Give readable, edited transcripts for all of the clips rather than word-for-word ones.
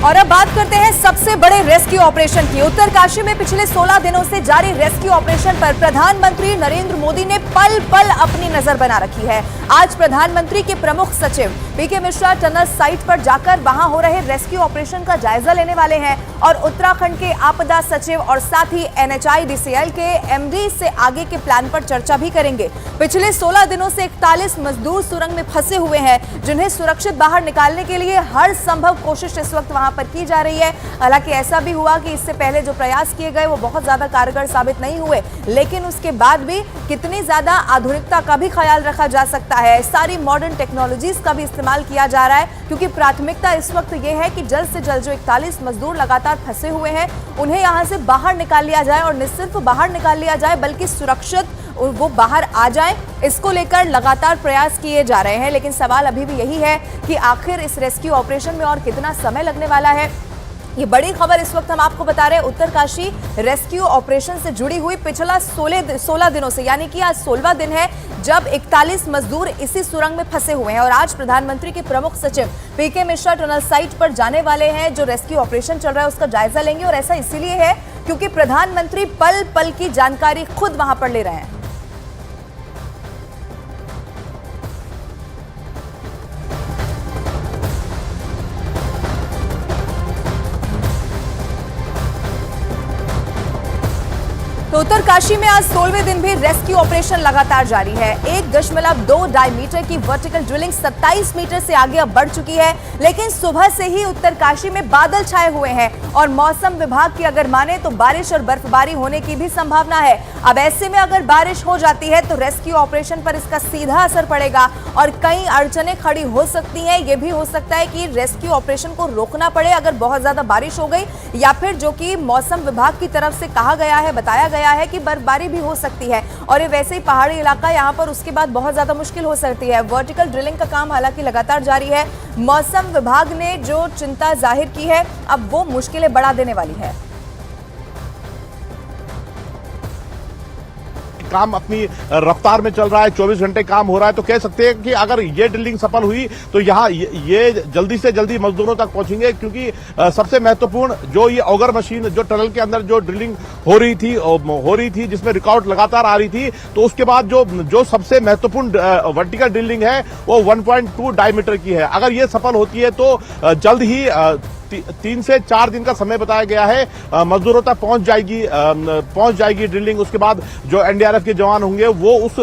और अब बात करते हैं सबसे बड़े रेस्क्यू ऑपरेशन की। उत्तरकाशी में पिछले 16 दिनों से जारी रेस्क्यू ऑपरेशन पर प्रधानमंत्री नरेंद्र मोदी ने पल पल अपनी नजर बना रखी है। आज प्रधानमंत्री के प्रमुख सचिव पीके मिश्रा टनल साइट पर जाकर वहां हो रहे रेस्क्यू ऑपरेशन का जायजा लेने वाले हैं और उत्तराखंड के आपदा सचिव और साथ ही NHIDCL के MD से आगे के प्लान पर चर्चा भी करेंगे। पिछले 16 दिनों से 41 मजदूर सुरंग में फंसे हुए हैं, जिन्हें सुरक्षित बाहर निकालने के लिए हर संभव कोशिश इस वक्त वहां पर की जा रही है। हालांकि ऐसा भी हुआ कि इससे पहले जो प्रयास किए गए वो बहुत ज्यादा कारगर साबित नहीं हुए, लेकिन उसके बाद भी कितनी ज्यादा आधुनिकता का भी ख्याल रखा जा सकता है, सारी मॉडर्न टेक्नोलॉजीज का भी इस्तेमाल किया जा रहा है, क्योंकि प्राथमिकता इस वक्त ये है कि जल्द से जल्द जो 41 मजदूर लगातार फंसे हुए हैं उन्हें यहां से बाहर निकाल लिया जाए, और न सिर्फ बाहर निकाल लिया जाए बल्कि सुरक्षित वो बाहर आ जाएं। इसको लेकर लगातार प्रयास किए जा रहे हैं, लेकिन सवाल अभी भी यही है कि आखिर इस रेस्क्यू ऑपरेशन में और कितना समय लगने वाला है। ये बड़ी खबर इस वक्त हम आपको बता रहे हैं उत्तरकाशी रेस्क्यू ऑपरेशन से जुड़ी हुई। पिछला 16 दिनों से, यानी कि आज 16वां दिन है जब 41 मजदूर इसी सुरंग में फंसे हुए हैं, और आज प्रधानमंत्री के प्रमुख सचिव पीके मिश्रा टनल साइट पर जाने वाले हैं। जो रेस्क्यू ऑपरेशन चल रहा है उसका जायजा लेंगे, और ऐसा इसीलिए है क्योंकि प्रधानमंत्री पल पल की जानकारी खुद वहां पर ले रहे हैं। तो उत्तरकाशी में आज 16वें दिन भी रेस्क्यू ऑपरेशन लगातार जारी है। 1.2 डायमीटर की वर्टिकल ड्रिलिंग 27 मीटर से आगे अब बढ़ चुकी है, लेकिन सुबह से ही उत्तरकाशी में बादल छाए हुए हैं और मौसम विभाग की अगर माने तो बारिश और बर्फबारी होने की भी संभावना है। अब ऐसे में अगर बारिश हो जाती है तो रेस्क्यू ऑपरेशन पर इसका सीधा असर पड़ेगा और कई अड़चनें खड़ी हो सकती हैं। यह भी हो सकता है कि रेस्क्यू ऑपरेशन को रोकना पड़े अगर बहुत ज्यादा बारिश हो गई, या फिर जो कि मौसम विभाग की तरफ से कहा गया है, बताया गया है कि बर्फबारी भी हो सकती है, और ये वैसे ही पहाड़ी इलाका यहाँ पर उसके बाद बहुत ज्यादा मुश्किल हो सकती है। वर्टिकल ड्रिलिंग का काम हालांकि लगातार जारी है। मौसम विभाग ने जो चिंता जाहिर की है अब वो मुश्किलें बढ़ा देने वाली है। काम अपनी रफ्तार में चल रहा है, 24 घंटे काम हो रहा है, तो कह सकते हैं कि अगर ये ड्रिलिंग सफल हुई तो यहाँ ये जल्दी से जल्दी मजदूरों तक पहुंचेंगे, क्योंकि सबसे महत्वपूर्ण जो ये ऑगर मशीन जो टनल के अंदर जो ड्रिलिंग हो रही थी जिसमें रिकॉर्ड लगातार आ रही थी, तो उसके बाद जो सबसे महत्वपूर्ण वर्टिकल ड्रिलिंग है वो 1.2 डायमीटर की है। अगर ये सफल होती है तो जल्द ही 3 से 4 दिन का समय बताया गया है, मजदूरों तक पहुंच जाएगी ड्रिलिंग। उसके बाद जो NDRF के जवान होंगे वो उस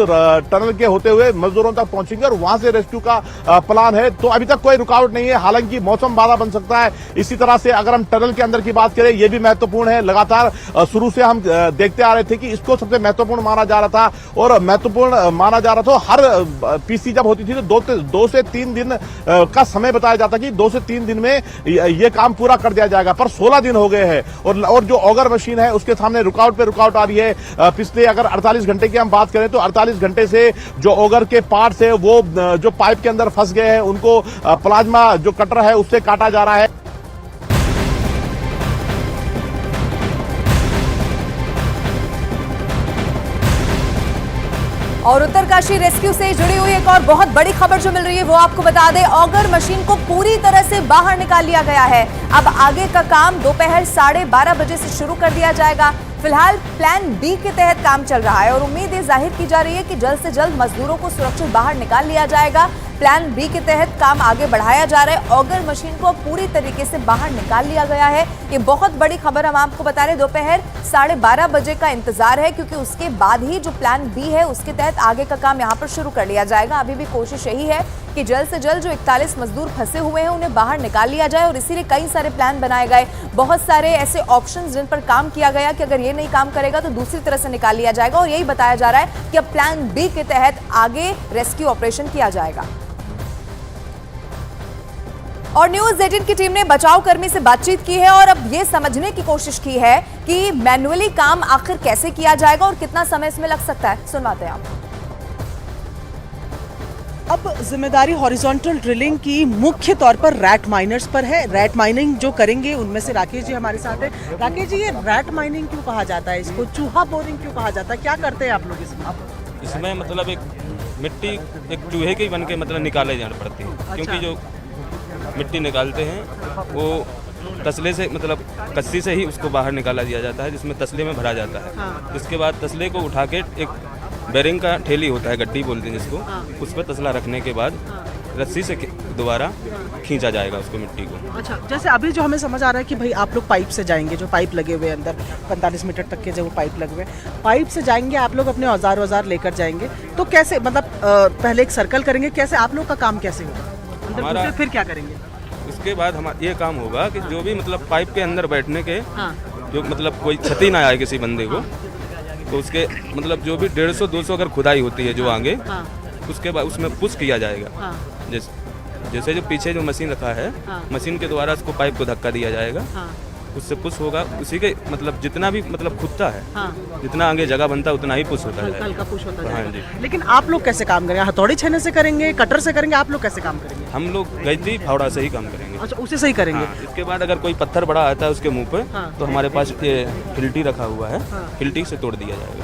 टनल के होते हुए मजदूरों तक पहुंचेंगे और वहां से रेस्क्यू का प्लान है। तो अभी तक कोई रुकावट नहीं है, हालांकि मौसम बाधा बन सकता है। इसी तरह से अगर हम टनल के अंदर की बात करें, यह भी महत्वपूर्ण है। लगातार शुरू से हम देखते आ रहे थे कि इसको सबसे महत्वपूर्ण माना जा रहा था, और महत्वपूर्ण माना जा रहा था। हर PC जब होती थी तो 2 से 3 दिन का समय बताया जाता कि 2 से 3 दिन में ये काम पूरा कर दिया जाएगा, पर 16 दिन हो गए हैं, और जो ऑगर मशीन है उसके सामने रुकावट पे रुकावट आ रही है। पिछले अगर 48 घंटे की हम बात करें तो 48 घंटे से जो ऑगर के पार्ट्स है वो जो पाइप के अंदर फंस गए हैं उनको प्लाज्मा जो कटर है उससे काटा जा रहा है। और उत्तरकाशी रेस्क्यू से जुड़ी हुई एक और बहुत बड़ी खबर जो मिल रही है वो आपको बता दें। ऑगर मशीन को पूरी तरह से बाहर निकाल लिया गया है। अब आगे का काम दोपहर 12:30 बजे से शुरू कर दिया जाएगा। फिलहाल प्लान B के तहत काम चल रहा है और उम्मीद ये जाहिर की जा रही है कि जल्द से जल्द मजदूरों को सुरक्षित बाहर निकाल लिया जाएगा। प्लान B के तहत काम आगे बढ़ाया जा रहा है। ऑगर मशीन को पूरी तरीके से बाहर निकाल लिया गया है। ये बहुत बड़ी खबर हम आपको बता रहे हैं। दोपहर 12:30 बजे का इंतजार है, क्योंकि उसके बाद ही जो प्लान B है उसके तहत आगे का काम यहाँ पर शुरू कर लिया जाएगा। अभी भी कोशिश यही है कि जल्द से जल्द जो 41 मजदूर फंसे हुए हैं उन्हें बाहर निकाल लिया जाए, और इसीलिए कई सारे प्लान बनाए गए, बहुत सारे ऐसे ऑप्शंस जिन पर काम किया गया कि अगर ये नहीं काम करेगा तो दूसरी तरह से निकाल लिया जाएगा, और यही बताया जा रहा है कि अब प्लान B के तहत आगे रेस्क्यू ऑपरेशन किया जाएगा। और न्यूज़ 18 की टीम ने बचाव कर्मी से बातचीत की है और अब ये समझने की कोशिश की है कि मैन्युअली काम आखिर कैसे किया जाएगा और कितना समय इसमें लग सकता है। सुनवाते हैं आप। अब जिम्मेदारी हॉरिजॉन्टल ड्रिलिंग की मुख्य तौर पर रैट माइनर्स पर है। रैट माइनिंग जो करेंगे उनमें से राकेश जी हमारे साथ है। राकेश जी, ये रैट माइनिंग क्यों कहा जाता है, इसको चूहा बोरिंग क्यों कहा जाता है, क्या करते हैं आप लोग इसमें? इसमें मतलब एक मिट्टी एक चूहे की बन के मतलब निकाले जाना पड़ती है। क्योंकि जो मिट्टी निकालते हैं वो तसले से मतलब कस्सी से ही उसको बाहर निकाला दिया जाता है, जिसमें तसले में भरा जाता है। हाँ। इसके बाद तसले को उठा के एक बेरिंग का ठेली होता है, गड्डी बोलते हैं जिसको, हाँ। उस पर तसला रखने के बाद रस्सी से दोबारा खींचा जाएगा उसको, मिट्टी को। अच्छा, जैसे अभी जो हमें समझ आ रहा है कि भाई आप लोग पाइप से जाएंगे, जो पाइप लगे हुए हैं अंदर 45 मीटर तक के जो वो पाइप लगे हुए हैं, पाइप से जाएंगे आप लोग, अपने औजार लेकर जाएंगे, तो कैसे मतलब पहले एक सर्कल करेंगे, कैसे आप लोग का काम कैसे होगा अंदर हमारा- घुसे, फिर क्या करेंगे? इसके बाद हमारा ये काम होगा कि जो भी मतलब पाइप के अंदर बैठने के हाँ जो मतलब कोई क्षति ना आए किसी बंदे को, तो उसके मतलब जो भी 150-200 अगर खुदाई होती है जो आगे, हाँ उसके बाद उसमें पुश किया जाएगा। हाँ जैसे जो पीछे जो मशीन रखा है, हाँ। मशीन के द्वारा उसको पाइप को धक्का दिया जाएगा, हाँ उससे पुश होगा, उसी के मतलब जितना भी मतलब खुदता है, हाँ, जितना आगे जगह बनता है उतना ही पुश होता हल्का जाएगा। हल्का पुश होता हाँ जाएगा। जी। लेकिन आप लोग कैसे काम करेंगे? हथौड़ी छेने से करेंगे, कटर से करेंगे, आप लोग कैसे काम करेंगे? हम लोग गैती फावड़ा से ही काम करेंगे। अच्छा, उसे सही करेंगे। हाँ, इसके बाद अगर कोई पत्थर बड़ा आता है उसके मुंह पे, हाँ। तो हमारे पास ये फिल्टी रखा हुआ है, हाँ। फिल्टी से तोड़ दिया जाएगा।